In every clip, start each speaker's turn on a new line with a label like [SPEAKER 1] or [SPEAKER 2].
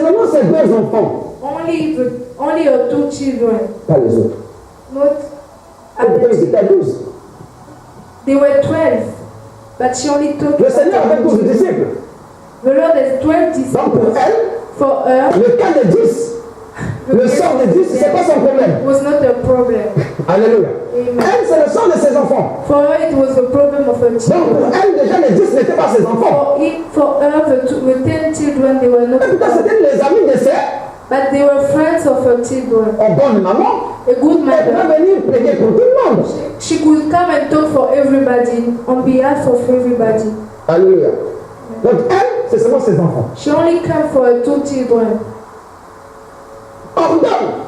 [SPEAKER 1] Seulement ces deux enfants.
[SPEAKER 2] Only your two children.
[SPEAKER 1] Pas les autres.
[SPEAKER 2] Not
[SPEAKER 1] Pourtant, ils étaient à 12.
[SPEAKER 2] They were 12. But she only took.
[SPEAKER 1] Le Seigneur avait 12 disciples.
[SPEAKER 2] The Lord has 12 disciples.
[SPEAKER 1] Donc pour elle,
[SPEAKER 2] for her,
[SPEAKER 1] le cas de 10, le sort de 10, c'est pas son problème.
[SPEAKER 2] Was not a problem.
[SPEAKER 1] Alléluia.
[SPEAKER 2] Amen.
[SPEAKER 1] Elle, c'est le sort de ses enfants.
[SPEAKER 2] For her, it was the problem of her
[SPEAKER 1] Donc
[SPEAKER 2] children.
[SPEAKER 1] pour elle, déjà les 10 n'étaient pas ses enfants.
[SPEAKER 2] For her, the 10 children, they were not.
[SPEAKER 1] Et pourtant, c'était les amis de ses.
[SPEAKER 2] But they were friends of her children.
[SPEAKER 1] En bonne maman.
[SPEAKER 2] A good
[SPEAKER 1] Elle
[SPEAKER 2] mother.
[SPEAKER 1] peut venir plaider pour tout le monde.
[SPEAKER 2] She could come and talk for everybody, on behalf of everybody.
[SPEAKER 1] Alléluia. Donc elle, c'est seulement ses enfants.
[SPEAKER 2] She only came for her two children.
[SPEAKER 1] Ordonne.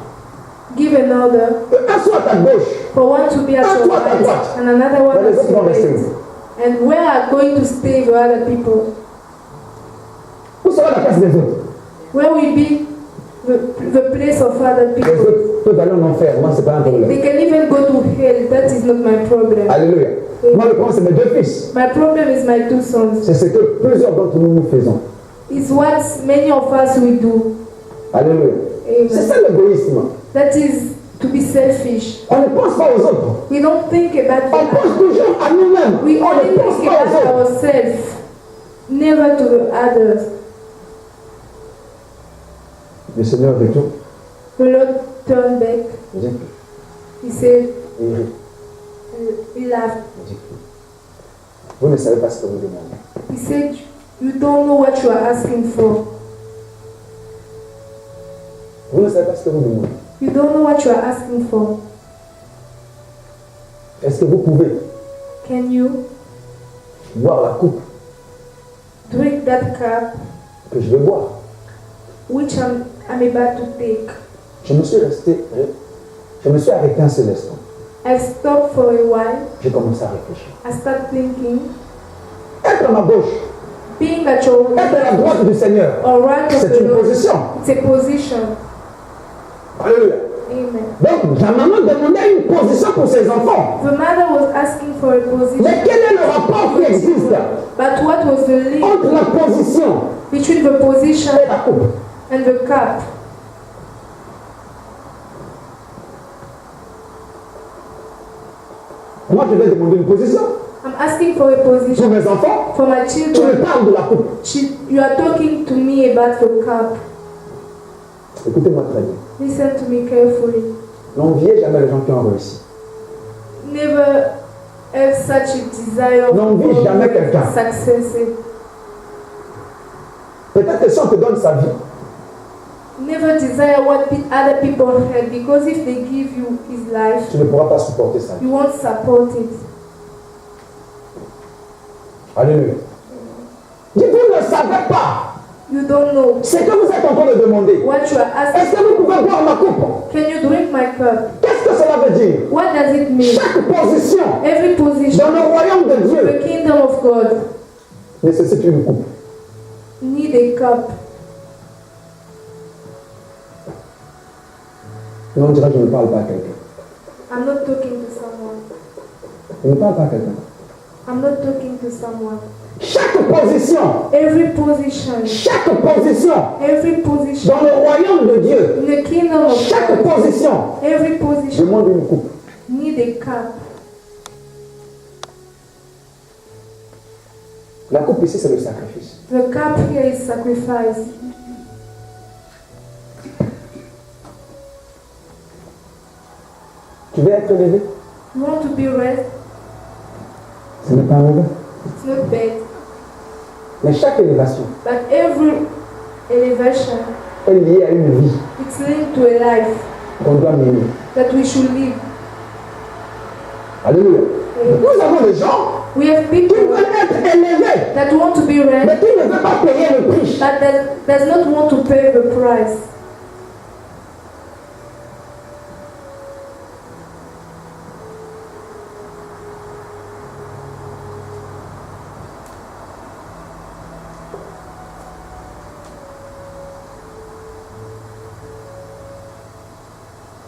[SPEAKER 2] Give another.
[SPEAKER 1] Un soit à ta gauche.
[SPEAKER 2] For one to be at your right and another one
[SPEAKER 1] les
[SPEAKER 2] at
[SPEAKER 1] autres vont
[SPEAKER 2] your
[SPEAKER 1] rester
[SPEAKER 2] right.
[SPEAKER 1] où?
[SPEAKER 2] And where are going to stay the other people?
[SPEAKER 1] Où sera la place des autres?
[SPEAKER 2] Where will be the place of other
[SPEAKER 1] Les
[SPEAKER 2] people?
[SPEAKER 1] autres peuvent aller en enfer. Moi, c'est pas un problème.
[SPEAKER 2] They can even go to hell. That is not my problem.
[SPEAKER 1] Alléluia. Moi, le problème, c'est mes deux fils.
[SPEAKER 2] My problem is my two sons.
[SPEAKER 1] C'est ce que plusieurs d'entre nous faisons.
[SPEAKER 2] It's what many of us will do.
[SPEAKER 1] Alléluia.
[SPEAKER 2] Amen.
[SPEAKER 1] C'est ça l'égoïsme.
[SPEAKER 2] That is to be selfish.
[SPEAKER 1] On ne pense pas aux autres.
[SPEAKER 2] We don't think about
[SPEAKER 1] On pense
[SPEAKER 2] the
[SPEAKER 1] toujours à nous-mêmes.
[SPEAKER 2] We
[SPEAKER 1] On
[SPEAKER 2] only
[SPEAKER 1] ne pense
[SPEAKER 2] think
[SPEAKER 1] pas aux
[SPEAKER 2] about
[SPEAKER 1] autres.
[SPEAKER 2] ourselves, never to the others.
[SPEAKER 1] Le Seigneur retourne.
[SPEAKER 2] The Lord turned back. He said, he laughed.
[SPEAKER 1] Vous ne savez pas ce que vous demandez.
[SPEAKER 2] He said, you don't know what you are asking for.
[SPEAKER 1] Vous ne savez pas ce que vous demandez.
[SPEAKER 2] You don't know what you are asking for.
[SPEAKER 1] Est-ce que vous pouvez
[SPEAKER 2] Can you
[SPEAKER 1] boire la coupe
[SPEAKER 2] drink that cup
[SPEAKER 1] que je vais boire?
[SPEAKER 2] which I'm about to take?
[SPEAKER 1] Je me suis arrêté un seul instant.
[SPEAKER 2] I've stopped for a while.
[SPEAKER 1] J'ai commencé à réfléchir.
[SPEAKER 2] I start thinking,
[SPEAKER 1] Être à ma gauche,
[SPEAKER 2] being at your
[SPEAKER 1] être à la droite du Seigneur,
[SPEAKER 2] or right of
[SPEAKER 1] c'est
[SPEAKER 2] the
[SPEAKER 1] une
[SPEAKER 2] Lord,
[SPEAKER 1] position.
[SPEAKER 2] it's a position.
[SPEAKER 1] Alléluia.
[SPEAKER 2] Amen.
[SPEAKER 1] Donc, la maman demandait une position pour ses enfants.
[SPEAKER 2] The mother was asking for a position.
[SPEAKER 1] Mais quel est le rapport qui existe
[SPEAKER 2] But what was the link
[SPEAKER 1] entre la position
[SPEAKER 2] between the position
[SPEAKER 1] et la coupe?
[SPEAKER 2] and the cup?
[SPEAKER 1] Moi, je vais demander une position
[SPEAKER 2] I'm asking for a
[SPEAKER 1] pour
[SPEAKER 2] position
[SPEAKER 1] mes enfants.
[SPEAKER 2] for my
[SPEAKER 1] Tu me
[SPEAKER 2] children.
[SPEAKER 1] parles de la coupe.
[SPEAKER 2] You are talking to me about the cup.
[SPEAKER 1] Écoutez-moi très bien.
[SPEAKER 2] Listen to me carefully.
[SPEAKER 1] N'enviez jamais les gens qui ont réussi.
[SPEAKER 2] Never have such a desire
[SPEAKER 1] N'envie
[SPEAKER 2] for
[SPEAKER 1] jamais quelqu'un.
[SPEAKER 2] success.
[SPEAKER 1] Peut-être que si on te donne sa vie,
[SPEAKER 2] Never desire what other people have, because if they give you his life,
[SPEAKER 1] tu ne pourras pas supporter ça.
[SPEAKER 2] you won't support it.
[SPEAKER 1] Alléluia. Vous ne savez pas
[SPEAKER 2] You don't know
[SPEAKER 1] ce que vous êtes en train de demander.
[SPEAKER 2] what you are
[SPEAKER 1] Est-ce
[SPEAKER 2] asking.
[SPEAKER 1] que vous pouvez boire ma coupe?
[SPEAKER 2] Can you drink my cup?
[SPEAKER 1] Qu'est-ce que cela veut dire?
[SPEAKER 2] What does it mean?
[SPEAKER 1] Chaque position
[SPEAKER 2] Every position,
[SPEAKER 1] dans le royaume de
[SPEAKER 2] the
[SPEAKER 1] Dieu
[SPEAKER 2] kingdom of God,
[SPEAKER 1] nécessite une coupe.
[SPEAKER 2] need a cup.
[SPEAKER 1] Non, on dira que je ne parle pas à quelqu'un.
[SPEAKER 2] I'm not talking to someone.
[SPEAKER 1] Je ne parle pas à quelqu'un.
[SPEAKER 2] I'm not talking to someone.
[SPEAKER 1] Chaque position,
[SPEAKER 2] Every position,
[SPEAKER 1] chaque position
[SPEAKER 2] every position
[SPEAKER 1] dans le royaume de Dieu,
[SPEAKER 2] in the kingdom of
[SPEAKER 1] chaque
[SPEAKER 2] God,
[SPEAKER 1] position
[SPEAKER 2] every position
[SPEAKER 1] demande une coupe.
[SPEAKER 2] need a cup.
[SPEAKER 1] La coupe ici, c'est le sacrifice.
[SPEAKER 2] The cup here is sacrifice.
[SPEAKER 1] Tu veux être élevé?
[SPEAKER 2] You want to be raised?
[SPEAKER 1] Ce n'est pas mauvais.
[SPEAKER 2] It's not bad.
[SPEAKER 1] Mais chaque élévation
[SPEAKER 2] But every elevation,
[SPEAKER 1] est liée à une vie
[SPEAKER 2] it's linked to a life
[SPEAKER 1] qu'on doit mener.
[SPEAKER 2] that we should live.
[SPEAKER 1] Alléluia. Nous avons des gens
[SPEAKER 2] We have
[SPEAKER 1] qui
[SPEAKER 2] people
[SPEAKER 1] veulent être élevés,
[SPEAKER 2] that want to be raised,
[SPEAKER 1] mais qui ne veulent pas payer le prix.
[SPEAKER 2] but that does not want to pay the price.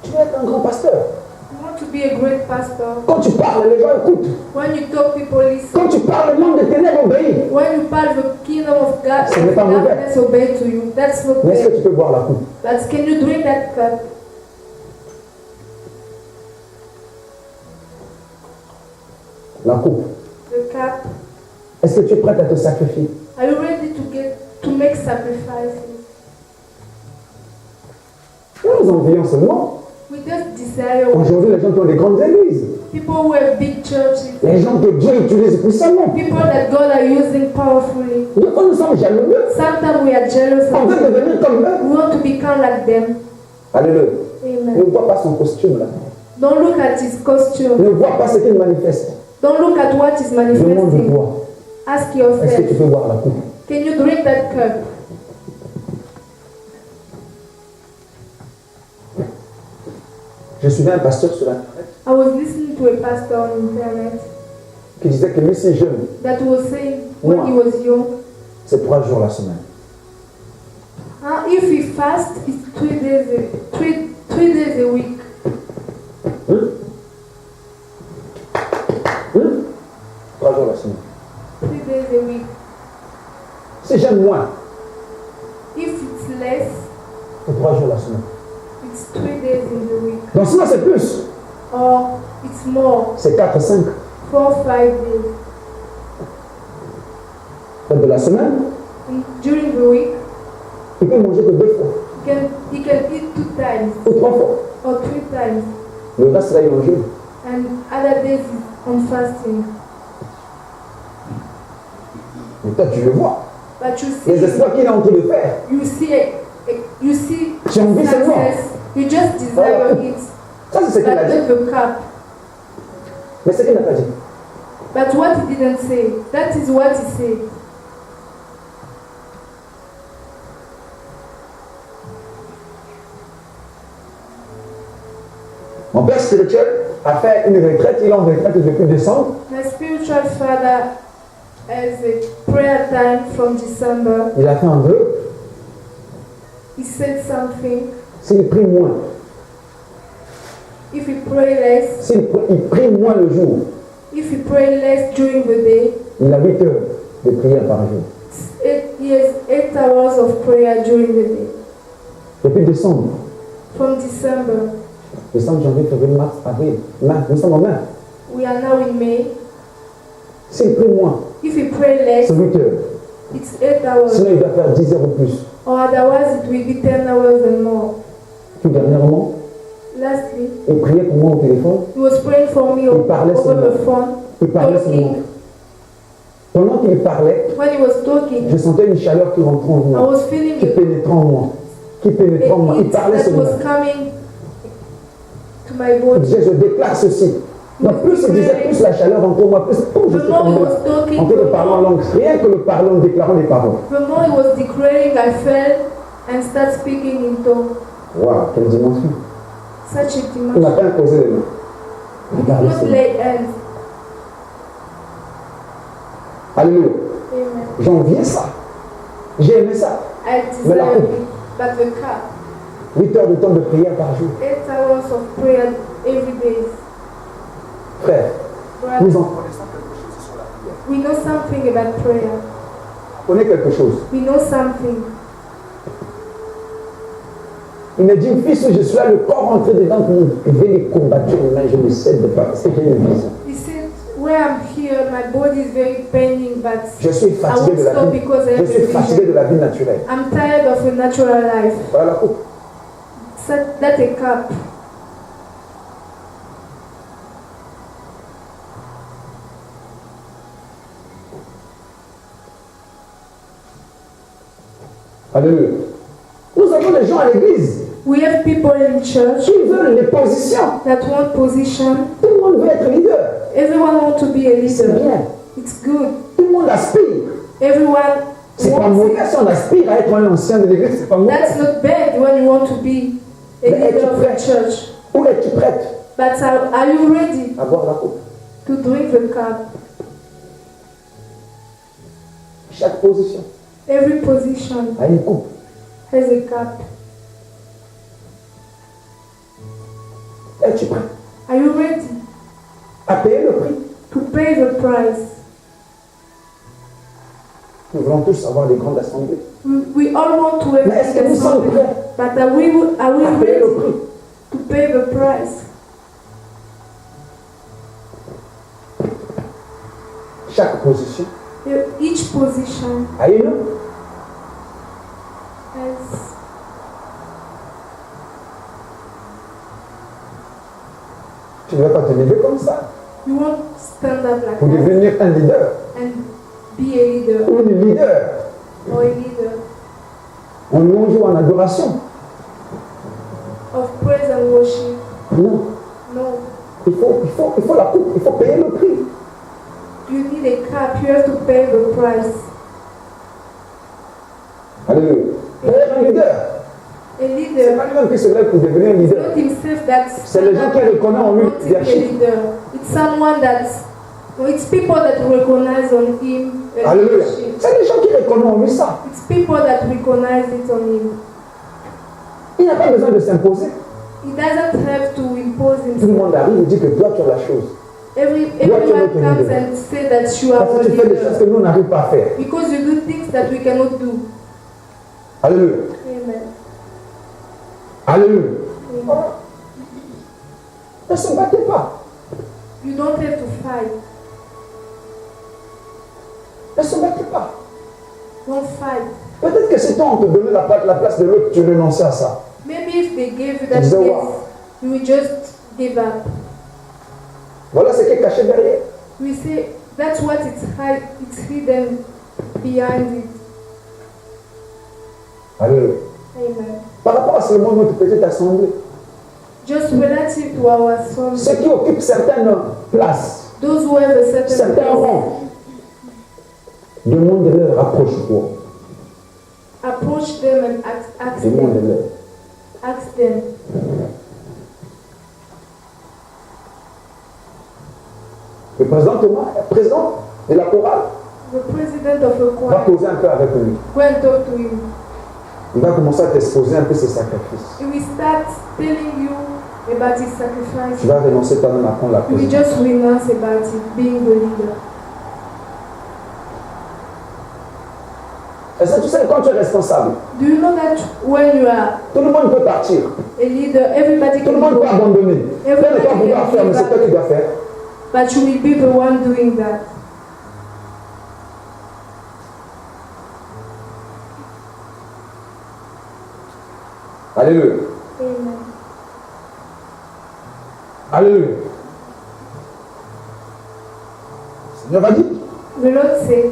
[SPEAKER 1] Tu veux être un grand pasteur.
[SPEAKER 2] You want to be a great pastor.
[SPEAKER 1] Quand tu parles, les gens écoutent.
[SPEAKER 2] When you talk, people listen.
[SPEAKER 1] Quand tu parles, le monde des ténèbres obéit.
[SPEAKER 2] When you pass the kingdom of God,
[SPEAKER 1] Ce n'est pas mauvais.
[SPEAKER 2] darkness obey to you. That's not
[SPEAKER 1] Mais est-ce que
[SPEAKER 2] bad.
[SPEAKER 1] tu peux boire la coupe?
[SPEAKER 2] But can you drink that cup?
[SPEAKER 1] La coupe.
[SPEAKER 2] The cup.
[SPEAKER 1] Est-ce que tu es prête à te sacrifier?
[SPEAKER 2] Are you ready to make sacrifices?
[SPEAKER 1] Nous envions seulement.
[SPEAKER 2] We just desire
[SPEAKER 1] Aujourd'hui, les gens qui ont des grandes églises.
[SPEAKER 2] people who have big churches.
[SPEAKER 1] Les gens que Dieu utilise puissamment.
[SPEAKER 2] People that God are using powerfully.
[SPEAKER 1] Des fois, nous sommes jaloux.
[SPEAKER 2] Sometimes we are jealous
[SPEAKER 1] On
[SPEAKER 2] of
[SPEAKER 1] veut
[SPEAKER 2] them.
[SPEAKER 1] devenir comme eux.
[SPEAKER 2] We want to become like them.
[SPEAKER 1] Alléluia.
[SPEAKER 2] Amen.
[SPEAKER 1] Ne vois pas son costume là.
[SPEAKER 2] Don't look at his costume.
[SPEAKER 1] Ne vois pas ce qu'il manifeste.
[SPEAKER 2] Don't look at what is
[SPEAKER 1] Demande-toi.
[SPEAKER 2] manifesting. Ask
[SPEAKER 1] Est-ce que tu
[SPEAKER 2] yourself,
[SPEAKER 1] peux boire la coupe?
[SPEAKER 2] can you drink that cup?
[SPEAKER 1] Je suivais un pasteur sur Internet
[SPEAKER 2] I was listening to a pastor on internet
[SPEAKER 1] qui disait que lui, si jeune,
[SPEAKER 2] that was saying when he was young,
[SPEAKER 1] c'est 3 jours la semaine.
[SPEAKER 2] if he fast, it's 3 days a week.
[SPEAKER 1] Hein? 3 jours la semaine.
[SPEAKER 2] 3 days a week.
[SPEAKER 1] Si j'aime moins,
[SPEAKER 2] If it's less,
[SPEAKER 1] c'est 3 jours la semaine.
[SPEAKER 2] it's 3 days in the week.
[SPEAKER 1] Donc sinon, c'est plus.
[SPEAKER 2] Or it's more,
[SPEAKER 1] C'est 4, 5.
[SPEAKER 2] 4, 5 days.
[SPEAKER 1] De la semaine,
[SPEAKER 2] During the week,
[SPEAKER 1] il peut manger que 2 fois
[SPEAKER 2] he can eat 2 times
[SPEAKER 1] ou 3 fois.
[SPEAKER 2] or 3 times.
[SPEAKER 1] Le reste, là, il mange.
[SPEAKER 2] And other days is on fasting.
[SPEAKER 1] Mais toi, tu le vois.
[SPEAKER 2] But you
[SPEAKER 1] Les
[SPEAKER 2] see,
[SPEAKER 1] espoirs qu'il est en train de faire.
[SPEAKER 2] you see
[SPEAKER 1] Tu as envie seulement.
[SPEAKER 2] success. You just desire it.
[SPEAKER 1] Ça, c'est ce qu'il a
[SPEAKER 2] But
[SPEAKER 1] dit.
[SPEAKER 2] not the cup.
[SPEAKER 1] Mais ce qu'il n'a pas dit.
[SPEAKER 2] But what he didn't say, that is what he said.
[SPEAKER 1] Mon père spirituel a fait une retraite. Il est en retraite depuis décembre.
[SPEAKER 2] My spiritual father has a prayer time from December.
[SPEAKER 1] Il a fait un vœu.
[SPEAKER 2] He said something.
[SPEAKER 1] S'il prie moins,
[SPEAKER 2] If he pray less,
[SPEAKER 1] il prie moins le jour,
[SPEAKER 2] if he pray less during the day,
[SPEAKER 1] il a 8 heures de prière par jour.
[SPEAKER 2] he has 8 hours of prayer during the day.
[SPEAKER 1] Depuis décembre.
[SPEAKER 2] From December,
[SPEAKER 1] Décembre, janvier, février, mars, avril, mai. Nous sommes en mai.
[SPEAKER 2] we are now in May.
[SPEAKER 1] S'il prie moins,
[SPEAKER 2] If he pray less,
[SPEAKER 1] c'est 8 heures.
[SPEAKER 2] it's 8 hours.
[SPEAKER 1] Sinon, il doit faire 10 heures ou plus.
[SPEAKER 2] Or otherwise it will be 10 hours and more.
[SPEAKER 1] Tout dernièrement,
[SPEAKER 2] Lastly,
[SPEAKER 1] il priait pour moi au téléphone.
[SPEAKER 2] he was praying for me over
[SPEAKER 1] parlait
[SPEAKER 2] the
[SPEAKER 1] seulement.
[SPEAKER 2] phone,
[SPEAKER 1] Il parlait seulement.
[SPEAKER 2] talking.
[SPEAKER 1] Pendant qu'il parlait,
[SPEAKER 2] When he was talking,
[SPEAKER 1] je sentais une chaleur qui rentrait en
[SPEAKER 2] I
[SPEAKER 1] moi,
[SPEAKER 2] was feeling
[SPEAKER 1] qui
[SPEAKER 2] a
[SPEAKER 1] pénétrait en moi, qui pénétrait en moi. Il
[SPEAKER 2] heat
[SPEAKER 1] parlait
[SPEAKER 2] that
[SPEAKER 1] seulement.
[SPEAKER 2] was coming to my
[SPEAKER 1] Il
[SPEAKER 2] body.
[SPEAKER 1] disait, je déclare ceci. Donc plus il disait, plus la chaleur rentre en moi, plus je
[SPEAKER 2] The
[SPEAKER 1] suis
[SPEAKER 2] more he
[SPEAKER 1] tombé
[SPEAKER 2] was talking,
[SPEAKER 1] en train de parler en langue. Rien que le parler en déclarant les paroles.
[SPEAKER 2] the more he was declaring, I fell and started speaking in tongues.
[SPEAKER 1] Waouh, quelle dimension.
[SPEAKER 2] Such a
[SPEAKER 1] Il m'a
[SPEAKER 2] dimension.
[SPEAKER 1] pas imposé les mains. Regardez
[SPEAKER 2] Not
[SPEAKER 1] seulement.
[SPEAKER 2] lay hands.
[SPEAKER 1] Alléluia.
[SPEAKER 2] Amen.
[SPEAKER 1] J'enviais ça. J'ai aimé ça.
[SPEAKER 2] I
[SPEAKER 1] Mais la
[SPEAKER 2] desire
[SPEAKER 1] coupe.
[SPEAKER 2] it, but the cup.
[SPEAKER 1] 8 heures de temps de prière par jour.
[SPEAKER 2] 8 hours of prayer every day.
[SPEAKER 1] Frère,
[SPEAKER 2] Brother,
[SPEAKER 1] nous en connaissons quelque chose sur la prière.
[SPEAKER 2] we know something about prayer.
[SPEAKER 1] On connaît quelque chose.
[SPEAKER 2] We know something.
[SPEAKER 1] Il me dit, fils, je suis là, le corps entré dedans, je vais les combattre, mais je ne cède pas, parce que j'ai une vision.
[SPEAKER 2] He said, where I'm here, my body is very paining, but
[SPEAKER 1] Je suis
[SPEAKER 2] I
[SPEAKER 1] fatigué
[SPEAKER 2] won't
[SPEAKER 1] de la
[SPEAKER 2] stop
[SPEAKER 1] vie.
[SPEAKER 2] because I
[SPEAKER 1] Je
[SPEAKER 2] have
[SPEAKER 1] suis
[SPEAKER 2] a
[SPEAKER 1] fatigué de
[SPEAKER 2] vision.
[SPEAKER 1] la vie naturelle.
[SPEAKER 2] I'm tired of a natural life.
[SPEAKER 1] Voilà la coupe.
[SPEAKER 2] That's a cup.
[SPEAKER 1] Alléluia. Nous avons des gens à l'église
[SPEAKER 2] We have people in church
[SPEAKER 1] qui veulent les positions.
[SPEAKER 2] that want position.
[SPEAKER 1] Tout le monde veut être leader.
[SPEAKER 2] Everyone wants to be a
[SPEAKER 1] C'est
[SPEAKER 2] leader.
[SPEAKER 1] bien.
[SPEAKER 2] It's good.
[SPEAKER 1] Tout le monde aspire.
[SPEAKER 2] Everyone
[SPEAKER 1] C'est pas
[SPEAKER 2] wants
[SPEAKER 1] mauvais si on aspire à être un ancien de l'église, c'est pas mauvais.
[SPEAKER 2] That's not bad when you want to be a
[SPEAKER 1] Mais
[SPEAKER 2] leader
[SPEAKER 1] es-tu
[SPEAKER 2] of a
[SPEAKER 1] prêt?
[SPEAKER 2] church.
[SPEAKER 1] Où es-tu prête
[SPEAKER 2] But are you ready
[SPEAKER 1] à boire la coupe?
[SPEAKER 2] to drink the cup?
[SPEAKER 1] Chaque position
[SPEAKER 2] Every position
[SPEAKER 1] a une coupe.
[SPEAKER 2] has a cup.
[SPEAKER 1] Es-tu prêt?
[SPEAKER 2] Are you ready
[SPEAKER 1] à payer le prix?
[SPEAKER 2] to pay the price?
[SPEAKER 1] Nous voulons tous avoir des grandes assemblées.
[SPEAKER 2] We all want to have
[SPEAKER 1] Mais est-ce que nous sommes
[SPEAKER 2] something,
[SPEAKER 1] prêts
[SPEAKER 2] but are we
[SPEAKER 1] à payer le
[SPEAKER 2] ready
[SPEAKER 1] prix?
[SPEAKER 2] to pay the price?
[SPEAKER 1] Chaque position
[SPEAKER 2] Each position
[SPEAKER 1] a une.
[SPEAKER 2] has.
[SPEAKER 1] Tu ne vas pas te lever comme ça
[SPEAKER 2] You won't stand up like
[SPEAKER 1] pour
[SPEAKER 2] that
[SPEAKER 1] devenir un leader
[SPEAKER 2] and be a leader
[SPEAKER 1] ou une leader.
[SPEAKER 2] or a leader
[SPEAKER 1] En louange ou en adoration.
[SPEAKER 2] of praise and worship.
[SPEAKER 1] Non.
[SPEAKER 2] No.
[SPEAKER 1] Il faut la coupe, il faut payer le prix.
[SPEAKER 2] You need a cup, you have to pay the price.
[SPEAKER 1] Alléluia. Pour être un leader,
[SPEAKER 2] A
[SPEAKER 1] c'est
[SPEAKER 2] leader,
[SPEAKER 1] pas lui-même qui se lève pour devenir un
[SPEAKER 2] it's
[SPEAKER 1] leader.
[SPEAKER 2] not himself that
[SPEAKER 1] C'est les gens qui reconnaissent en lui
[SPEAKER 2] want to be a
[SPEAKER 1] leadership.
[SPEAKER 2] leader. It's someone that's, it's people that recognize on him a
[SPEAKER 1] Alléluia.
[SPEAKER 2] leadership.
[SPEAKER 1] C'est les gens qui reconnaissent en lui ça.
[SPEAKER 2] It's people that recognize it on him.
[SPEAKER 1] Il n'a pas besoin de s'imposer.
[SPEAKER 2] He doesn't have to impose
[SPEAKER 1] Tout le
[SPEAKER 2] himself.
[SPEAKER 1] monde arrive et dit que toi tu as la chose.
[SPEAKER 2] Everyone comes and say that you are
[SPEAKER 1] Parce
[SPEAKER 2] a
[SPEAKER 1] que tu fais des choses que
[SPEAKER 2] leader
[SPEAKER 1] nous n'arrivons pas à faire.
[SPEAKER 2] because you do things that we cannot do.
[SPEAKER 1] Alléluia.
[SPEAKER 2] Amen.
[SPEAKER 1] Alléluia.
[SPEAKER 2] Amen.
[SPEAKER 1] Ne se battez pas.
[SPEAKER 2] You don't have to fight.
[SPEAKER 1] Ne se battez pas.
[SPEAKER 2] Don't fight.
[SPEAKER 1] Peut-être que si toi on te donnait la place de l'autre, tu renonçais à ça.
[SPEAKER 2] Maybe if they gave you that
[SPEAKER 1] Disais,
[SPEAKER 2] place,
[SPEAKER 1] wow.
[SPEAKER 2] you will just give up.
[SPEAKER 1] Voilà ce qui est caché derrière.
[SPEAKER 2] We say that's what it's hidden behind it.
[SPEAKER 1] Alléluia.
[SPEAKER 2] Amen.
[SPEAKER 1] Par rapport à seulement notre petite assemblée,
[SPEAKER 2] Just relative to our sons,
[SPEAKER 1] ceux qui occupent certaines places,
[SPEAKER 2] those who have a certain
[SPEAKER 1] certains
[SPEAKER 2] place,
[SPEAKER 1] rangs, demande-leur, rapproche-toi.
[SPEAKER 2] approach them and ask them.
[SPEAKER 1] Demande-leur.
[SPEAKER 2] Ask them.
[SPEAKER 1] Le président Thomas, président de la chorale,
[SPEAKER 2] The president of a
[SPEAKER 1] va
[SPEAKER 2] choir,
[SPEAKER 1] causer un peu avec lui.
[SPEAKER 2] go and talk to him.
[SPEAKER 1] Il va commencer à t'exposer un peu ses sacrifices.
[SPEAKER 2] He will start telling you about his
[SPEAKER 1] Tu
[SPEAKER 2] sacrifice.
[SPEAKER 1] vas renoncer toi-même à prendre la
[SPEAKER 2] You will
[SPEAKER 1] présidence.
[SPEAKER 2] just renounce about it, being the leader.
[SPEAKER 1] Est-ce que tu sais quand tu es responsable,
[SPEAKER 2] Do you know that when you are
[SPEAKER 1] tout le monde peut partir,
[SPEAKER 2] a leader, everybody
[SPEAKER 1] tout le
[SPEAKER 2] can
[SPEAKER 1] monde peut
[SPEAKER 2] go,
[SPEAKER 1] abandonner. Tu ne vas pas vouloir faire, mais c'est toi qui dois faire.
[SPEAKER 2] but you will be the one doing that.
[SPEAKER 1] Alléluia.
[SPEAKER 2] Amen.
[SPEAKER 1] Alléluia. Seigneur va dire,
[SPEAKER 2] The Lord said,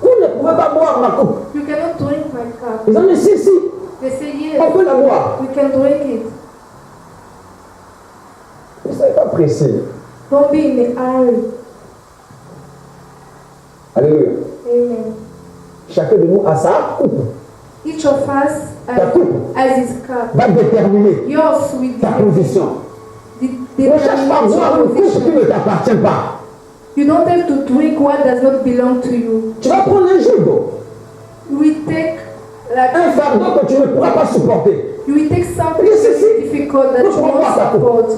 [SPEAKER 1] vous ne pouvez pas boire ma coupe.
[SPEAKER 2] you cannot drink my cup.
[SPEAKER 1] Ils ont dit, si,
[SPEAKER 2] They say,
[SPEAKER 1] on
[SPEAKER 2] yes,
[SPEAKER 1] peut la boire.
[SPEAKER 2] we can drink it.
[SPEAKER 1] Ne soyez pas pressés.
[SPEAKER 2] Don't be in a hurry.
[SPEAKER 1] Alléluia.
[SPEAKER 2] Amen.
[SPEAKER 1] Chacun de nous a sa coupe.
[SPEAKER 2] Each of us
[SPEAKER 1] Ta coupe
[SPEAKER 2] has his cup.
[SPEAKER 1] va déterminer
[SPEAKER 2] Yours will
[SPEAKER 1] ta position. Ne cherche pas à boire une coupe qui ne t'appartient pas.
[SPEAKER 2] You don't have to drink what does not belong to you.
[SPEAKER 1] Tu vas prendre un jour d'eau,
[SPEAKER 2] You will take
[SPEAKER 1] un fardeau que tu ne pourras pas supporter.
[SPEAKER 2] you will take something
[SPEAKER 1] Yes, yes,
[SPEAKER 2] very
[SPEAKER 1] yes.
[SPEAKER 2] difficult that
[SPEAKER 1] Look,
[SPEAKER 2] you
[SPEAKER 1] what
[SPEAKER 2] won't
[SPEAKER 1] happened?
[SPEAKER 2] support.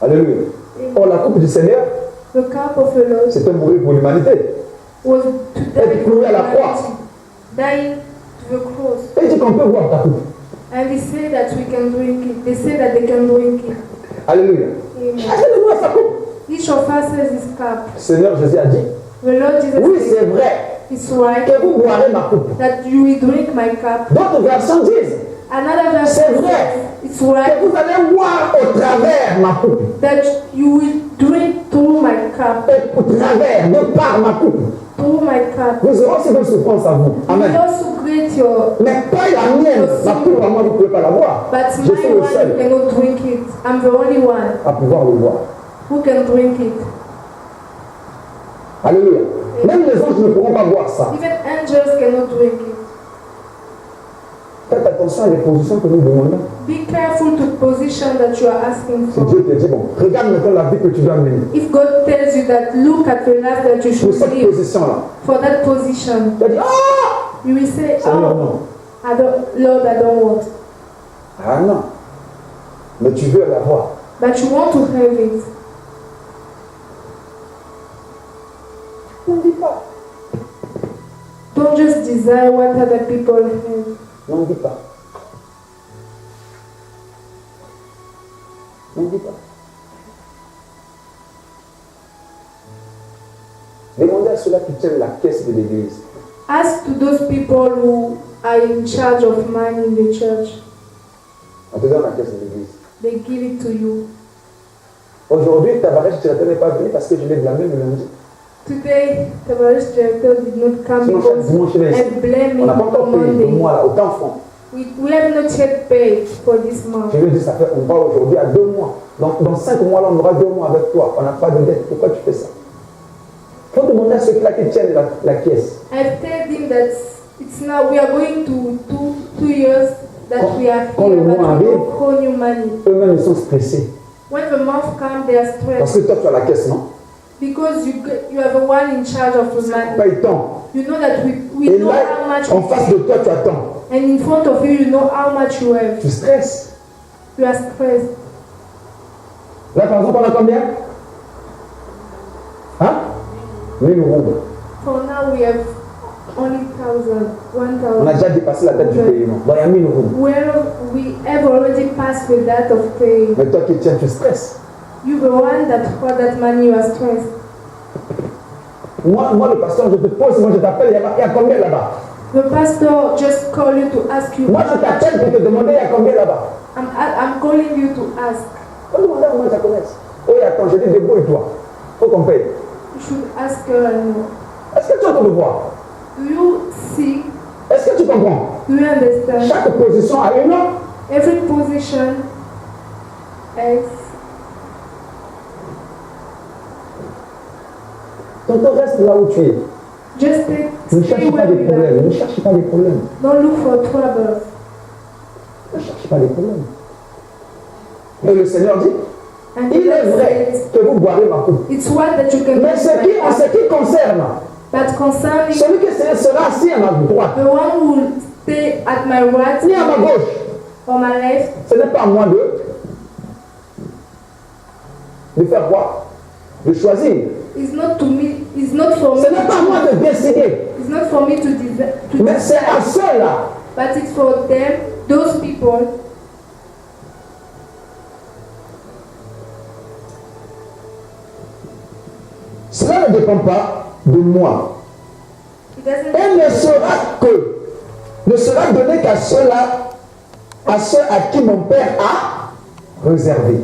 [SPEAKER 1] Alléluia. Or, la coupe du Seigneur,
[SPEAKER 2] The cup of the Lord
[SPEAKER 1] c'était mourir pour l'humanité.
[SPEAKER 2] was to die
[SPEAKER 1] Être cloué à la croix.
[SPEAKER 2] dying to the cross.
[SPEAKER 1] Et il dit qu'on peut boire ta coupe.
[SPEAKER 2] And they say that we can drink it. They say that they can drink it.
[SPEAKER 1] Alléluia.
[SPEAKER 2] Amen.
[SPEAKER 1] Chacun de nous a sa coupe.
[SPEAKER 2] Each of us has his cup.
[SPEAKER 1] Le Seigneur Jésus a dit,
[SPEAKER 2] The Lord Jesus
[SPEAKER 1] oui,
[SPEAKER 2] said,
[SPEAKER 1] c'est vrai
[SPEAKER 2] it's right
[SPEAKER 1] que vous boirez ma coupe.
[SPEAKER 2] that you will drink my cup.
[SPEAKER 1] D'autres versions disent
[SPEAKER 2] Another verse
[SPEAKER 1] C'est vrai.
[SPEAKER 2] says, it's
[SPEAKER 1] que
[SPEAKER 2] right
[SPEAKER 1] vous allez boire au travers ma coupe.
[SPEAKER 2] that you will drink through my cup.
[SPEAKER 1] Et au travers, de par ma coupe.
[SPEAKER 2] Through my cup.
[SPEAKER 1] Vous aurez aussi vos souffrances à vous.
[SPEAKER 2] You will
[SPEAKER 1] Amen.
[SPEAKER 2] also great your,
[SPEAKER 1] Mais pas la mienne. Ma coupe, à moi, vous ne pouvez pas la boire.
[SPEAKER 2] but
[SPEAKER 1] Je suis
[SPEAKER 2] my
[SPEAKER 1] le
[SPEAKER 2] one
[SPEAKER 1] seul
[SPEAKER 2] you cannot drink it. I'm the only one
[SPEAKER 1] à pouvoir le boire.
[SPEAKER 2] who can drink it.
[SPEAKER 1] Alléluia. Même les anges ne pourront pas boire ça.
[SPEAKER 2] Even angels cannot drink it.
[SPEAKER 1] Faites attention à les positions que nous demandons.
[SPEAKER 2] Be careful to the position that you are asking
[SPEAKER 1] Si
[SPEAKER 2] for.
[SPEAKER 1] Dieu te dit, bon, regarde maintenant la vie que tu dois mener.
[SPEAKER 2] If God tells you that, look at the life that you
[SPEAKER 1] Pour
[SPEAKER 2] should
[SPEAKER 1] cette
[SPEAKER 2] live
[SPEAKER 1] position-là.
[SPEAKER 2] for that position,
[SPEAKER 1] Tu vas dire, ah
[SPEAKER 2] you will say,
[SPEAKER 1] Seigneur,
[SPEAKER 2] oh,
[SPEAKER 1] non.
[SPEAKER 2] Lord, I don't want.
[SPEAKER 1] Ah non. Mais tu veux l'avoir.
[SPEAKER 2] but you want to have it.
[SPEAKER 1] Ne dis pas.
[SPEAKER 2] Don't just desire what other people have.
[SPEAKER 1] Non, dis pas. Non, dis pas. Demandez à ceux-là qui tiennent la caisse de l'église.
[SPEAKER 2] Ask to those people who are in charge of money in the church.
[SPEAKER 1] On te donne la caisse de l'église.
[SPEAKER 2] They give it to you.
[SPEAKER 1] Aujourd'hui, ta varèche directeur n'est pas venu parce que je l'ai blâmé le lundi.
[SPEAKER 2] Today, the parish director did not come
[SPEAKER 1] Sinon, chaque
[SPEAKER 2] because
[SPEAKER 1] dimanche, il est ici.
[SPEAKER 2] I blame
[SPEAKER 1] On n'a
[SPEAKER 2] him
[SPEAKER 1] pas
[SPEAKER 2] for
[SPEAKER 1] encore payé le
[SPEAKER 2] Monday.
[SPEAKER 1] mois là, autant francs.
[SPEAKER 2] We have not yet paid for this month.
[SPEAKER 1] Je lui dis, ça fait, on va aujourd'hui à 2 mois. Donc, dans 5 mois là, on aura 2 mois avec toi. On n'a pas de dette. Pourquoi tu fais ça? Il faut demander à ceux-là qui tiennent la caisse.
[SPEAKER 2] I've told him that it's now we are going to two years that we are
[SPEAKER 1] Quand
[SPEAKER 2] here,
[SPEAKER 1] le
[SPEAKER 2] but
[SPEAKER 1] mois
[SPEAKER 2] we
[SPEAKER 1] arrive,
[SPEAKER 2] don't owe you money.
[SPEAKER 1] Eux-mêmes, ils sont stressés.
[SPEAKER 2] When the month comes, they are
[SPEAKER 1] Parce
[SPEAKER 2] stressed
[SPEAKER 1] que toi, tu as la caisse, non?
[SPEAKER 2] because you are the one in charge of the money.
[SPEAKER 1] Paye tant.
[SPEAKER 2] You know that we
[SPEAKER 1] Et
[SPEAKER 2] know
[SPEAKER 1] là,
[SPEAKER 2] how much
[SPEAKER 1] en
[SPEAKER 2] we
[SPEAKER 1] face
[SPEAKER 2] pay.
[SPEAKER 1] de toi, tu attends.
[SPEAKER 2] And in front of you, you know how much you have.
[SPEAKER 1] Tu stresses.
[SPEAKER 2] You are stressed.
[SPEAKER 1] Là, par exemple, on a combien? Hein? 1000 roubles.
[SPEAKER 2] For now, we have only 1,000.
[SPEAKER 1] On a déjà dépassé la date du paiement. Bon, il y a 1000 roubles.
[SPEAKER 2] Well, we have already passed the date of paying.
[SPEAKER 1] Mais toi qui tiens, tu stresses.
[SPEAKER 2] You the one that for that money, you are stressed.
[SPEAKER 1] Moi, le pasteur, je te pose, moi je t'appelle, il y a combien là-bas?
[SPEAKER 2] The pastor just call you to ask you.
[SPEAKER 1] Moi, je t'appelle pour te demander, il y a combien là-bas?
[SPEAKER 2] I'm calling you to ask.
[SPEAKER 1] Faut demander à moi, ça connaisse. Oui, attends, je dis débrouille-toi. Faut qu'on paye.
[SPEAKER 2] You should ask her.
[SPEAKER 1] Est-ce que tu entends de voir?
[SPEAKER 2] Do you see?
[SPEAKER 1] Est-ce que tu comprends?
[SPEAKER 2] Do you understand?
[SPEAKER 1] Chaque position a une autre.
[SPEAKER 2] Every position has.
[SPEAKER 1] Tonton, reste là où tu es.
[SPEAKER 2] Just
[SPEAKER 1] Ne
[SPEAKER 2] stay
[SPEAKER 1] cherche pas
[SPEAKER 2] where
[SPEAKER 1] des
[SPEAKER 2] you are.
[SPEAKER 1] problèmes. Ne cherche pas des problèmes.
[SPEAKER 2] Don't look for trouble.
[SPEAKER 1] Ne cherche pas des problèmes. Mais le Seigneur dit,
[SPEAKER 2] And
[SPEAKER 1] il est
[SPEAKER 2] God
[SPEAKER 1] vrai
[SPEAKER 2] says,
[SPEAKER 1] que vous boirez ma coupe.
[SPEAKER 2] it's what that you can
[SPEAKER 1] Mais
[SPEAKER 2] do.
[SPEAKER 1] en ce qui concerne,
[SPEAKER 2] But concerning
[SPEAKER 1] celui qui sera assis à ma droite,
[SPEAKER 2] the one who will stay at my right
[SPEAKER 1] ni à ma gauche,
[SPEAKER 2] or my left,
[SPEAKER 1] ce n'est pas à moi de faire quoi? De choisir.
[SPEAKER 2] is not to me. Is not for me.
[SPEAKER 1] Ce n'est pas à moi de décider.
[SPEAKER 2] It's not for me to
[SPEAKER 1] Mais c'est à
[SPEAKER 2] decide.
[SPEAKER 1] ceux-là.
[SPEAKER 2] But it's for them, those people.
[SPEAKER 1] Cela ne dépend pas de moi.
[SPEAKER 2] It doesn't.
[SPEAKER 1] Et ne sera donné qu'à ceux-là, à ceux à qui mon Père a réservé.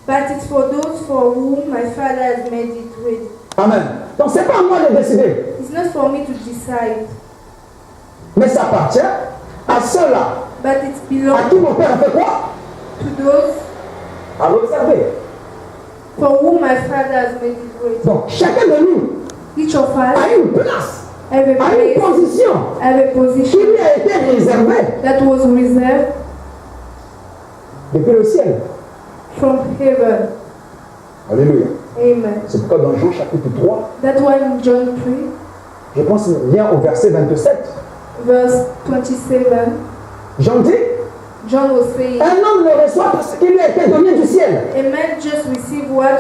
[SPEAKER 2] But it's for those for whom my Father has made it ready.
[SPEAKER 1] Amen. Donc c'est pas à moi de décider,
[SPEAKER 2] It's not for me to decide,
[SPEAKER 1] mais ça appartient à ceux-là
[SPEAKER 2] but it
[SPEAKER 1] à
[SPEAKER 2] belongs
[SPEAKER 1] qui mon Père a fait quoi?
[SPEAKER 2] to those
[SPEAKER 1] A réservé.
[SPEAKER 2] for whom my Father has made it ready.
[SPEAKER 1] Donc chacun de nous
[SPEAKER 2] Each of us
[SPEAKER 1] a une place,
[SPEAKER 2] have a
[SPEAKER 1] a une
[SPEAKER 2] place,
[SPEAKER 1] position
[SPEAKER 2] have a
[SPEAKER 1] qui
[SPEAKER 2] position
[SPEAKER 1] lui a été réservée
[SPEAKER 2] that was reserved
[SPEAKER 1] depuis le ciel.
[SPEAKER 2] from heaven.
[SPEAKER 1] Alléluia.
[SPEAKER 2] Amen.
[SPEAKER 1] C'est pourquoi dans Jean chapitre 3,
[SPEAKER 2] That's why in John 3,
[SPEAKER 1] je pense bien au verset 27,
[SPEAKER 2] verse 27,
[SPEAKER 1] Jean dit,
[SPEAKER 2] John was saying,
[SPEAKER 1] un homme ne reçoit pas ce qui lui a été donné du ciel.
[SPEAKER 2] a man just received what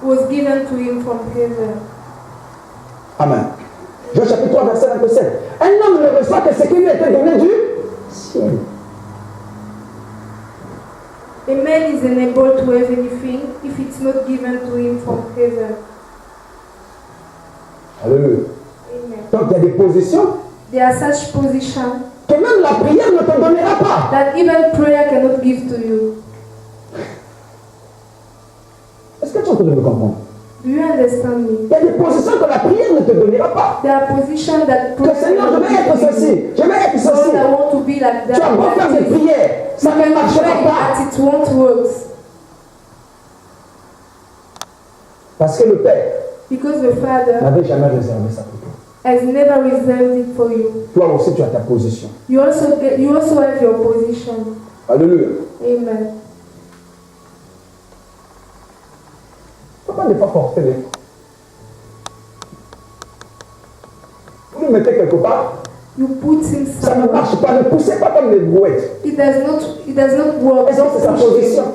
[SPEAKER 2] was given to him from heaven.
[SPEAKER 1] Amen. Jean chapitre 3, verset 27. Un homme ne reçoit que ce qui lui a été donné du ciel.
[SPEAKER 2] A man is unable to have anything if it's not given to him from heaven.
[SPEAKER 1] Alléluia.
[SPEAKER 2] Amen.
[SPEAKER 1] Donc il y a des positions
[SPEAKER 2] There are such positions
[SPEAKER 1] que même la prière ne te donnera pas.
[SPEAKER 2] that even prayer cannot give to you.
[SPEAKER 1] Est-ce que tu es en train de me comprendre?
[SPEAKER 2] Do you understand me?
[SPEAKER 1] Il y a des positions que la prière ne te donnera pas.
[SPEAKER 2] There are positions that
[SPEAKER 1] Que
[SPEAKER 2] prayer
[SPEAKER 1] Seigneur, je
[SPEAKER 2] cannot
[SPEAKER 1] vais
[SPEAKER 2] give
[SPEAKER 1] être
[SPEAKER 2] to you.
[SPEAKER 1] ceci, je vais être
[SPEAKER 2] Lord,
[SPEAKER 1] ceci.
[SPEAKER 2] I want to be like
[SPEAKER 1] Tu vas pas faire des
[SPEAKER 2] that.
[SPEAKER 1] prières, ça ne marchera
[SPEAKER 2] Pray,
[SPEAKER 1] pas.
[SPEAKER 2] but it won't work.
[SPEAKER 1] Parce que le Père
[SPEAKER 2] Because the Father
[SPEAKER 1] n'avait jamais réservé ça pour toi.
[SPEAKER 2] has never reserved it for you.
[SPEAKER 1] Toi aussi, tu as ta position.
[SPEAKER 2] You also have your position.
[SPEAKER 1] Alléluia.
[SPEAKER 2] Amen.
[SPEAKER 1] Il ne faut pas des fois forcer les. Vous nous mettez quelque part,
[SPEAKER 2] You put him
[SPEAKER 1] Ça ne
[SPEAKER 2] somewhere.
[SPEAKER 1] marche pas. Ne poussez pas comme les brouettes.
[SPEAKER 2] It does not work.
[SPEAKER 1] Est-ce que c'est sa
[SPEAKER 2] Don't push
[SPEAKER 1] position?
[SPEAKER 2] him.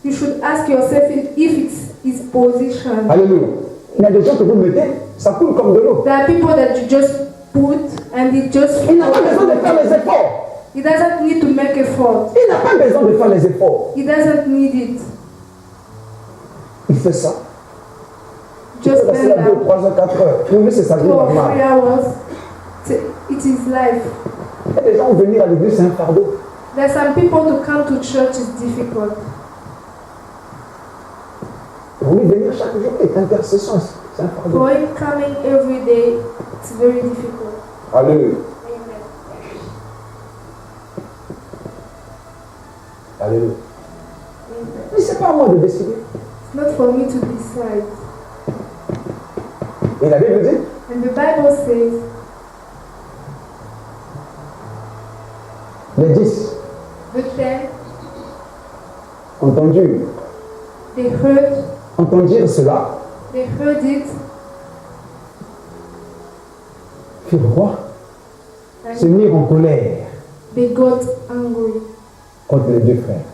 [SPEAKER 2] You should ask yourself if it's his position.
[SPEAKER 1] Alléluia. Il y a des gens que vous mettez, ça coule comme de l'eau.
[SPEAKER 2] There are people that you just put and it just
[SPEAKER 1] Il n'a pas besoin de faire les efforts.
[SPEAKER 2] He doesn't need to make effort.
[SPEAKER 1] Il n'a pas besoin de faire les efforts.
[SPEAKER 2] He doesn't need it.
[SPEAKER 1] Il fait ça. Il
[SPEAKER 2] Just
[SPEAKER 1] peut passer
[SPEAKER 2] stand
[SPEAKER 1] là 2,
[SPEAKER 2] down
[SPEAKER 1] 3 heures, 4 heures. Pour lui, c'est sa vie
[SPEAKER 2] 2 or 3
[SPEAKER 1] normale.
[SPEAKER 2] hours. It is life.
[SPEAKER 1] Il y a des gens qui venir à l'église, c'est un fardeau.
[SPEAKER 2] There are some people to come to church is difficult.
[SPEAKER 1] Pour lui, venir chaque jour est intercession, c'est un fardeau.
[SPEAKER 2] For him coming every day, it's very difficult.
[SPEAKER 1] Alléluia.
[SPEAKER 2] Amen.
[SPEAKER 1] Alléluia.
[SPEAKER 2] Amen.
[SPEAKER 1] Mais c'est pas à moi de décider.
[SPEAKER 2] It's not for me to decide.
[SPEAKER 1] Et la Bible dit,
[SPEAKER 2] And the Bible says,
[SPEAKER 1] les 10
[SPEAKER 2] the 10,
[SPEAKER 1] entendirent cela,
[SPEAKER 2] they heard it,
[SPEAKER 1] firent quoi? Se
[SPEAKER 2] and
[SPEAKER 1] mirent en colère
[SPEAKER 2] they got angry
[SPEAKER 1] contre les deux frères.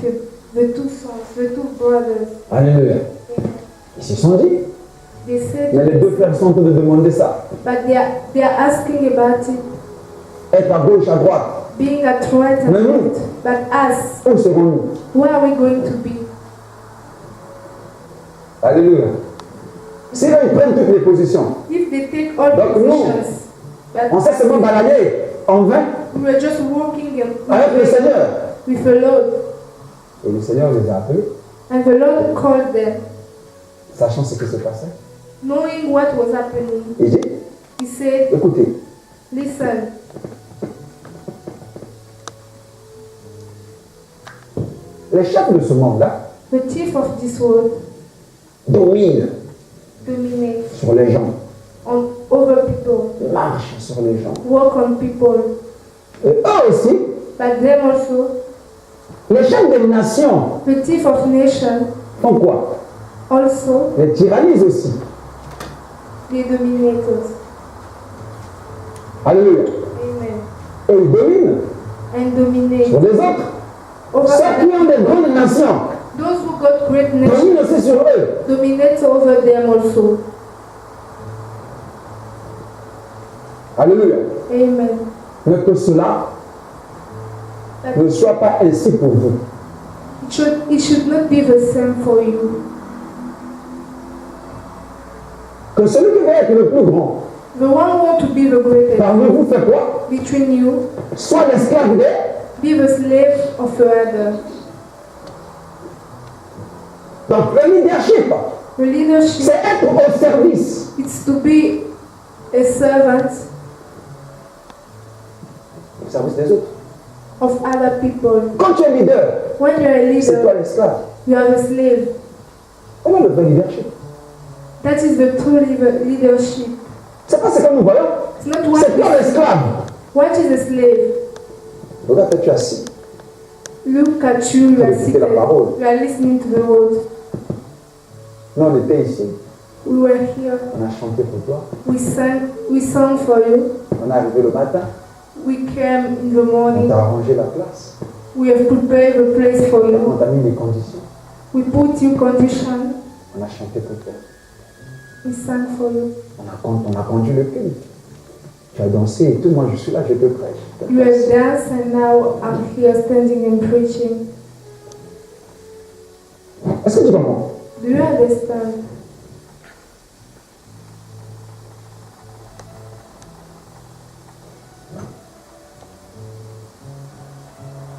[SPEAKER 2] with the two sons, the two brothers.
[SPEAKER 1] Alléluia.
[SPEAKER 2] Amen.
[SPEAKER 1] Ils se sont dit,
[SPEAKER 2] They said,
[SPEAKER 1] mais les deux frères sont en train de demander ça.
[SPEAKER 2] but they are asking about it,
[SPEAKER 1] Être à gauche, à droite.
[SPEAKER 2] being at right and
[SPEAKER 1] Mais nous,
[SPEAKER 2] left. But us,
[SPEAKER 1] où serons-nous?
[SPEAKER 2] where are we going to be?
[SPEAKER 1] Alléluia. Si là, ils prennent toutes les positions,
[SPEAKER 2] If they take all
[SPEAKER 1] Donc, nous,
[SPEAKER 2] positions, but
[SPEAKER 1] on s'est seulement baladé en vain
[SPEAKER 2] we were just walking
[SPEAKER 1] avec le Seigneur.
[SPEAKER 2] with the Lord,
[SPEAKER 1] Et le Seigneur les a appelés,
[SPEAKER 2] and the Lord called them,
[SPEAKER 1] sachant ce qui se passait.
[SPEAKER 2] knowing what was happening.
[SPEAKER 1] Il dit,
[SPEAKER 2] He said,
[SPEAKER 1] écoutez,
[SPEAKER 2] listen,
[SPEAKER 1] les chefs de ce monde-là
[SPEAKER 2] the chief of this world
[SPEAKER 1] dominent
[SPEAKER 2] dominates
[SPEAKER 1] sur les gens,
[SPEAKER 2] on over people,
[SPEAKER 1] marchent sur les gens.
[SPEAKER 2] work on people,
[SPEAKER 1] Et eux aussi,
[SPEAKER 2] but them also,
[SPEAKER 1] les chefs des nations
[SPEAKER 2] the chief of nation
[SPEAKER 1] font quoi?
[SPEAKER 2] also,
[SPEAKER 1] Les tyrannisent aussi.
[SPEAKER 2] they dominate us.
[SPEAKER 1] Alléluia.
[SPEAKER 2] Amen.
[SPEAKER 1] Et ils dominent
[SPEAKER 2] And dominate
[SPEAKER 1] sur les autres.
[SPEAKER 2] over
[SPEAKER 1] Ceux qui ont des grandes nations
[SPEAKER 2] those who got great nations,
[SPEAKER 1] dominent aussi sur eux.
[SPEAKER 2] dominate over them also.
[SPEAKER 1] Alléluia.
[SPEAKER 2] Amen.
[SPEAKER 1] Mais que cela
[SPEAKER 2] That
[SPEAKER 1] ne soit pas ainsi pour vous.
[SPEAKER 2] it should not be the same for you.
[SPEAKER 1] Que celui qui va être le plus grand
[SPEAKER 2] The one who want to be the greatest
[SPEAKER 1] parmi vous fait quoi?
[SPEAKER 2] between you,
[SPEAKER 1] Soit l'esclave des.
[SPEAKER 2] be the slave of the other.
[SPEAKER 1] Donc le leadership,
[SPEAKER 2] The leadership,
[SPEAKER 1] c'est être au service.
[SPEAKER 2] it's to be a servant
[SPEAKER 1] Au service des autres.
[SPEAKER 2] of other people.
[SPEAKER 1] Quand tu es leader,
[SPEAKER 2] When you're a
[SPEAKER 1] c'est toi
[SPEAKER 2] leader,
[SPEAKER 1] l'esclave.
[SPEAKER 2] you are the slave.
[SPEAKER 1] Comment le vrai leadership?
[SPEAKER 2] That is the true leadership.
[SPEAKER 1] C'est pas ce que nous voyons.
[SPEAKER 2] It's not what
[SPEAKER 1] C'est toi l'esclave.
[SPEAKER 2] what is a slave.
[SPEAKER 1] Regarde, tu es assis.
[SPEAKER 2] Look at you, you are
[SPEAKER 1] Écoutez
[SPEAKER 2] seated.
[SPEAKER 1] la parole.
[SPEAKER 2] You are listening to the word.
[SPEAKER 1] Nous, on était ici.
[SPEAKER 2] We were here.
[SPEAKER 1] On a chanté pour toi.
[SPEAKER 2] We sang for you.
[SPEAKER 1] On est arrivé le matin.
[SPEAKER 2] We came in the
[SPEAKER 1] On
[SPEAKER 2] morning.
[SPEAKER 1] t'a arrangé la place.
[SPEAKER 2] We have prepared the place for
[SPEAKER 1] On
[SPEAKER 2] you.
[SPEAKER 1] t'a mis les conditions.
[SPEAKER 2] We put you condition.
[SPEAKER 1] On a chanté pour toi.
[SPEAKER 2] We sang for you.
[SPEAKER 1] On a conduit le culte. Tu as dansé et tout. Moi, je suis là, je te prêche.
[SPEAKER 2] You have danced and now I'm here standing and preaching.
[SPEAKER 1] Est-ce que tu comprends?
[SPEAKER 2] Do you understand?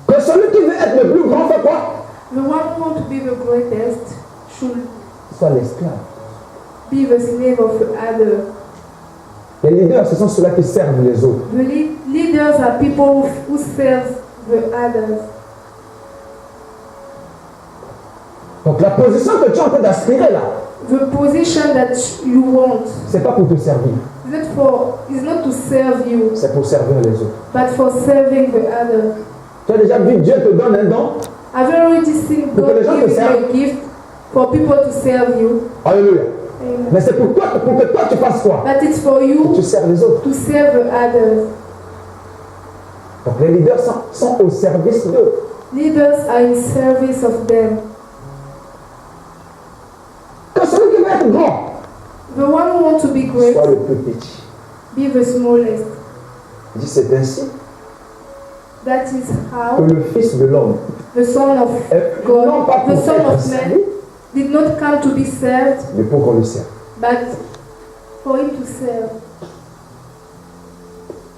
[SPEAKER 1] Que celui qui veut être le plus grand fait quoi?
[SPEAKER 2] The one who wants to be the greatest should
[SPEAKER 1] Soit l'esclave.
[SPEAKER 2] be the slave of the other.
[SPEAKER 1] Les leaders, ce sont ceux-là qui servent les autres.
[SPEAKER 2] The leaders are people who serve the others.
[SPEAKER 1] Donc la position que tu es en train d'aspirer là,
[SPEAKER 2] The position that you want
[SPEAKER 1] c'est pas pour te servir,
[SPEAKER 2] is not to serve you,
[SPEAKER 1] c'est pour servir les autres.
[SPEAKER 2] but for serving the other.
[SPEAKER 1] Tu as déjà vu Dieu te donne un don?
[SPEAKER 2] Have you already seen
[SPEAKER 1] Pour que
[SPEAKER 2] God
[SPEAKER 1] les gens te
[SPEAKER 2] give you
[SPEAKER 1] servent.
[SPEAKER 2] a gift for people to serve you?
[SPEAKER 1] Alléluia.
[SPEAKER 2] Amen.
[SPEAKER 1] Mais c'est pour que toi tu fasses quoi?
[SPEAKER 2] But it's for
[SPEAKER 1] Que
[SPEAKER 2] you
[SPEAKER 1] tu sers les autres.
[SPEAKER 2] to serve others.
[SPEAKER 1] Donc les leaders sont au service d'eux.
[SPEAKER 2] Leaders are in service of them.
[SPEAKER 1] Que celui qui veut être grand
[SPEAKER 2] The one who wants to be great,
[SPEAKER 1] soit le plus petit.
[SPEAKER 2] be the smallest.
[SPEAKER 1] Il dit c'est ainsi
[SPEAKER 2] That is
[SPEAKER 1] que
[SPEAKER 2] how
[SPEAKER 1] le Fils de l'homme,
[SPEAKER 2] the Son of
[SPEAKER 1] non pas
[SPEAKER 2] God,
[SPEAKER 1] pour
[SPEAKER 2] the Son
[SPEAKER 1] être
[SPEAKER 2] of
[SPEAKER 1] servi,
[SPEAKER 2] Man, did not come to be served,
[SPEAKER 1] mais pour qu'on le serve.
[SPEAKER 2] but for him to serve.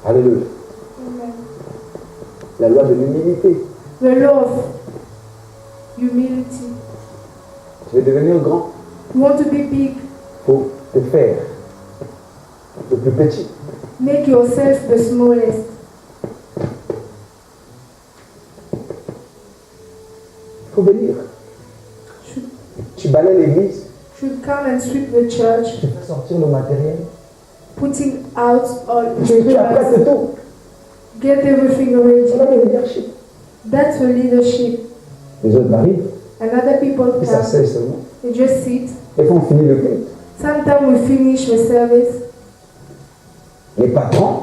[SPEAKER 1] Alléluia.
[SPEAKER 2] Amen.
[SPEAKER 1] La loi de l'humilité.
[SPEAKER 2] The law of humility.
[SPEAKER 1] Tu veux devenir grand,
[SPEAKER 2] You want to be big,
[SPEAKER 1] il faut te faire le plus petit.
[SPEAKER 2] make yourself the smallest.
[SPEAKER 1] Il faut venir.
[SPEAKER 2] Should,
[SPEAKER 1] Tu balayes l'église,
[SPEAKER 2] should come and sweep the church,
[SPEAKER 1] tu fais sortir le matériel,
[SPEAKER 2] putting out all
[SPEAKER 1] tu apprêtes
[SPEAKER 2] instruments,
[SPEAKER 1] tout.
[SPEAKER 2] get everything
[SPEAKER 1] C'est
[SPEAKER 2] ready.
[SPEAKER 1] là le leadership.
[SPEAKER 2] That's the leadership.
[SPEAKER 1] Les autres arrivent,
[SPEAKER 2] And other people
[SPEAKER 1] ils
[SPEAKER 2] come,
[SPEAKER 1] s'asseyent seulement.
[SPEAKER 2] they just sit.
[SPEAKER 1] Et quand on finit le culte,
[SPEAKER 2] Sometimes we finish the service,
[SPEAKER 1] les patrons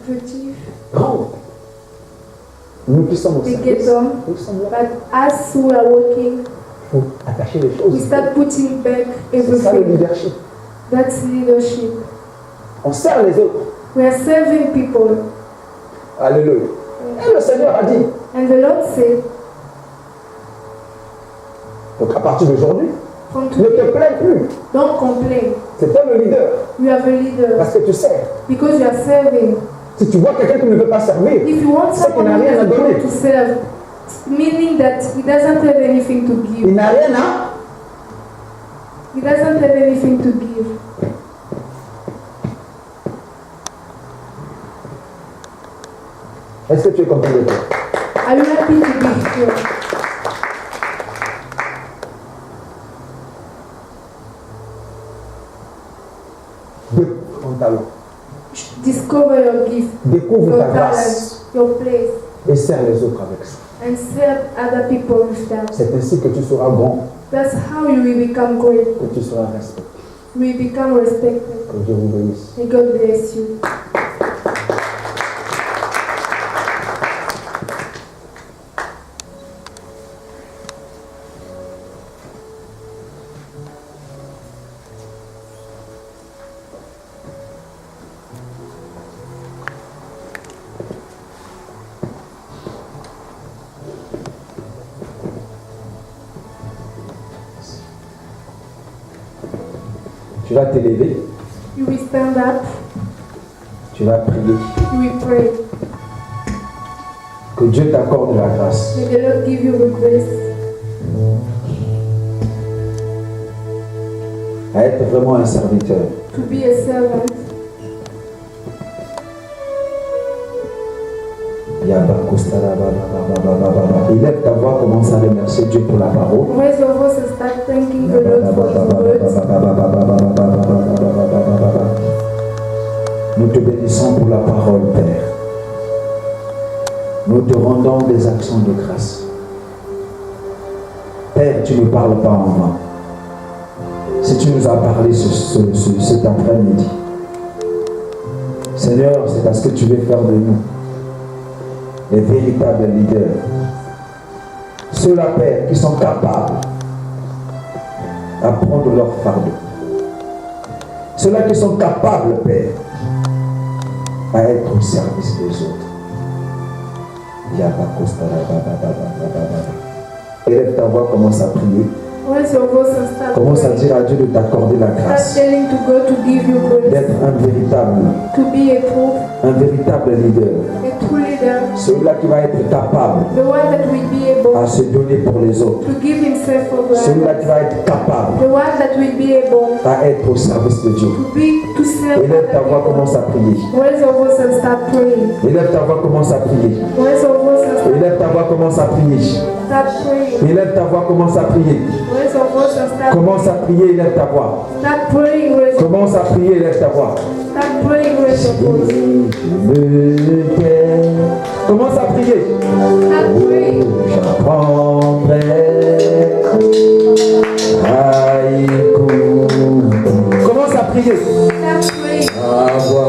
[SPEAKER 2] the chief,
[SPEAKER 1] rentrent. Nous qui sommes au
[SPEAKER 2] they
[SPEAKER 1] service,
[SPEAKER 2] get on.
[SPEAKER 1] nous sommes là.
[SPEAKER 2] But as we are working,
[SPEAKER 1] Il faut attacher les
[SPEAKER 2] we
[SPEAKER 1] choses.
[SPEAKER 2] start putting back
[SPEAKER 1] C'est ça le
[SPEAKER 2] everything.
[SPEAKER 1] leadership.
[SPEAKER 2] That's leadership.
[SPEAKER 1] On sert les autres.
[SPEAKER 2] We are serving people.
[SPEAKER 1] Alléluia. Et le Seigneur a dit,
[SPEAKER 2] And the Lord said,
[SPEAKER 1] donc à partir d'aujourd'hui,
[SPEAKER 2] from
[SPEAKER 1] ne te
[SPEAKER 2] today,
[SPEAKER 1] plains plus.
[SPEAKER 2] don't complain.
[SPEAKER 1] C'est toi le leader.
[SPEAKER 2] You are the leader
[SPEAKER 1] Parce que tu sers.
[SPEAKER 2] because you are serving.
[SPEAKER 1] Si tu vois quelqu'un qui ne veut pas servir,
[SPEAKER 2] If you want
[SPEAKER 1] c'est qu'il
[SPEAKER 2] someone
[SPEAKER 1] n'a
[SPEAKER 2] who
[SPEAKER 1] rien à
[SPEAKER 2] doesn't
[SPEAKER 1] donner.
[SPEAKER 2] want to serve, meaning that he doesn't have anything to
[SPEAKER 1] Il
[SPEAKER 2] give.
[SPEAKER 1] n'a rien à.
[SPEAKER 2] He doesn't have anything to give.
[SPEAKER 1] Est-ce que tu es content de toi?
[SPEAKER 2] Are you happy to be here?
[SPEAKER 1] Découvre ton talent.
[SPEAKER 2] Discover your gift,
[SPEAKER 1] Découvre
[SPEAKER 2] your
[SPEAKER 1] ta
[SPEAKER 2] talent,
[SPEAKER 1] grâce.
[SPEAKER 2] your place,
[SPEAKER 1] Et sers les autres avec ça.
[SPEAKER 2] and serve other people with that.
[SPEAKER 1] C'est ainsi que tu seras grand,
[SPEAKER 2] That's how you will become great.
[SPEAKER 1] que tu seras respecté.
[SPEAKER 2] You will become respected.
[SPEAKER 1] Que Dieu vous bénisse.
[SPEAKER 2] May God bless you.
[SPEAKER 1] Tu vas t'élever,
[SPEAKER 2] You will stand up.
[SPEAKER 1] tu vas prier.
[SPEAKER 2] You will pray.
[SPEAKER 1] Que Dieu t'accorde la grâce.
[SPEAKER 2] May the Lord give you the grace
[SPEAKER 1] À être vraiment un serviteur.
[SPEAKER 2] to be a servant.
[SPEAKER 1] Élève ta voix, commence à remercier Dieu pour la parole.
[SPEAKER 2] Raise your voice and start thanking the Lord for His words.
[SPEAKER 1] Nous te bénissons pour la parole, Père. Nous te rendons des actions de grâce. Père, tu ne parles pas en vain. Si tu nous as parlé cet après-midi, Seigneur, c'est parce que tu veux faire de nous les véritables leaders. Ceux-là, Père, qui sont capables à prendre leur fardeau. Ceux-là qui sont capables, Père, à être au service des autres. Élève ta voix, commence à prier.
[SPEAKER 2] Raise your voice and start
[SPEAKER 1] Commence à
[SPEAKER 2] praying.
[SPEAKER 1] dire à Dieu de t'accorder la
[SPEAKER 2] Start
[SPEAKER 1] grâce
[SPEAKER 2] telling to God to give you grace,
[SPEAKER 1] d'être un véritable leader.
[SPEAKER 2] a true leader,
[SPEAKER 1] Celui-là qui va être capable
[SPEAKER 2] the one that will be
[SPEAKER 1] à
[SPEAKER 2] able
[SPEAKER 1] se donner pour les autres.
[SPEAKER 2] to give himself for granted,
[SPEAKER 1] Celui-là qui va être capable
[SPEAKER 2] the one that will be able
[SPEAKER 1] à être au service de Dieu.
[SPEAKER 2] to serve
[SPEAKER 1] Élève ta
[SPEAKER 2] other
[SPEAKER 1] voix, commence
[SPEAKER 2] people.
[SPEAKER 1] à prier.
[SPEAKER 2] Raise your voice and start praying.
[SPEAKER 1] Élève ta voix, commence à prier.
[SPEAKER 2] Raise your voice and
[SPEAKER 1] Élève ta voix, commence à prier.
[SPEAKER 2] start praying.
[SPEAKER 1] Élève ta voix, commence à prier.
[SPEAKER 2] Raise your voice and start
[SPEAKER 1] Commence à prier, élève ta voix.
[SPEAKER 2] Start praying, raise your
[SPEAKER 1] Commence à prier, élève ta voix.
[SPEAKER 2] Start praying, raise your voice.
[SPEAKER 1] Commence à prier.
[SPEAKER 2] Start praying.
[SPEAKER 1] J'apprendrai à écouter prier.
[SPEAKER 2] Start praying.
[SPEAKER 1] Ah, voilà.